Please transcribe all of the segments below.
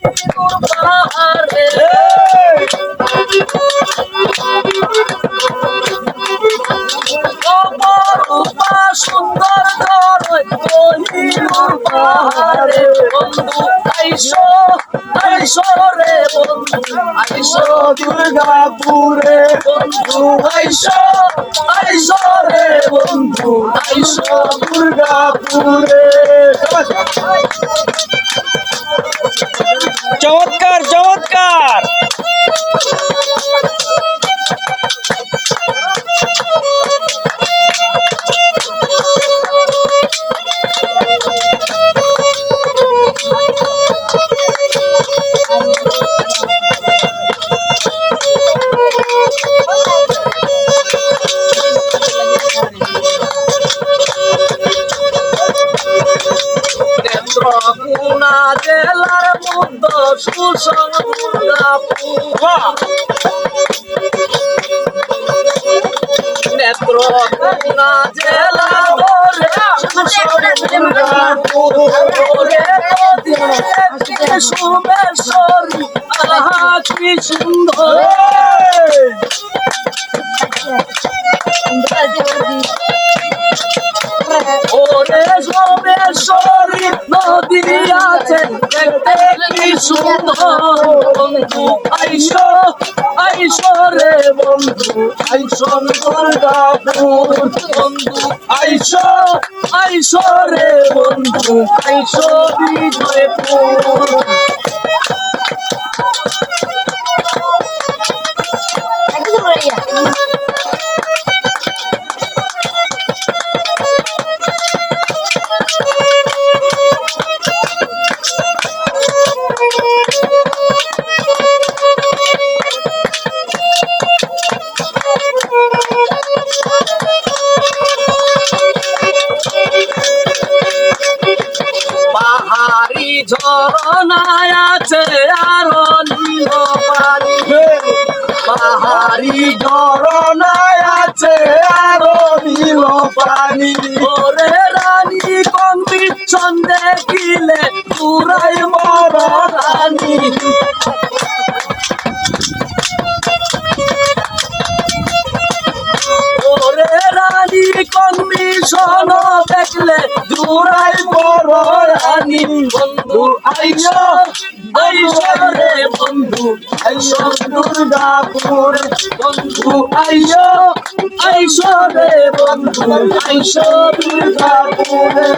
পাহাড়ে অপরূপা সুন্দর কোহিনুর পাহাড়ে বন্ধু আইসো আইসো রে বন্ধু আইসো দুর্গাপুরে বন্ধু আইসো আইসো রে বন্ধু আইসো দুর্গাপুরে চমৎকার চমৎকার নেত্রকোনা জেলার মধ্য সুসংপুর নেত্রকোনা জেলা সোমেশ্বরী আহা কি সুন্দর ওরে সোমেশ্বরী নদী আছে দেখতে কি সুন্দর বন্ধু আইসো আইসো রে বন্ধু আইসো দুর্গাপুর বন্ধু আইসো আইসো রে বন্ধু আইসো বিজয়পুর পাহাড়ি ঝরনায় আছে আরো নীল পানি পাহাড়ি ঝরনায় আছে আরো নীল পানি ওরে রানী কম্পিটিশন দেখিলে পুরাই বড় রানী ওরে রানী কম্পিটিশন দেখলে পুরাই বড় রানী বন্ধু আইসো আইসো রে বন্ধু আইসো দুর্গাপুর বন্ধু আইসো আইসো রে বন্ধু আইসো দুর্গাপুরে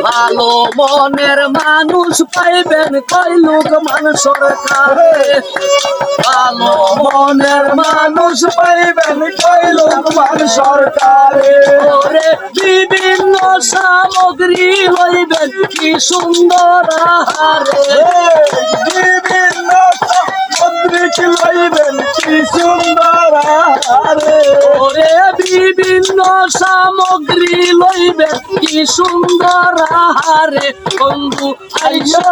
ভালো মনের মানুষ পাইবেন কই লোক মান সরকারে ভালো মনের মানুষ পাইবেন কই লোকমান সরকারে ওরে বিভিন্ন সামগ্রী লইবেন কি সুন্দর আহারে বিভিন্ন সামুদ্রিক লইবেন কি সুন্দর আহারে ওরে বিভিন্ন সামগ্রী লইবেন কি সুন্দর আহারে বন্ধু আইসো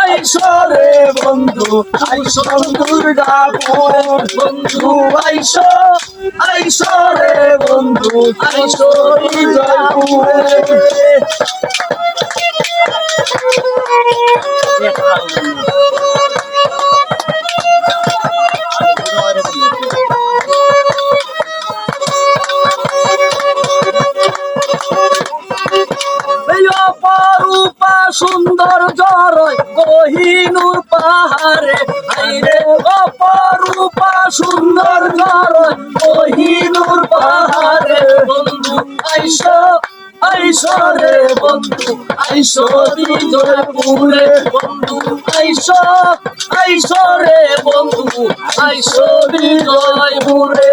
আইসো রে বন্ধু আইসো দুর্গাপুর বন্ধু আইসো আইসো রে বন্ধু আইসো বিজয়পুরে অপরূপা সুন্দর জরয় কোহিনুর পাহাড়ে আইরে অপরূপা সুন্দর জরয় কোহিনুর পাহাড়ে বন্ধু আইসো আইসো রে বন্ধু আইসো বিজয়পুরে বন্ধু আইসো আইসো রে বন্ধু আইসো বিজয়পুরে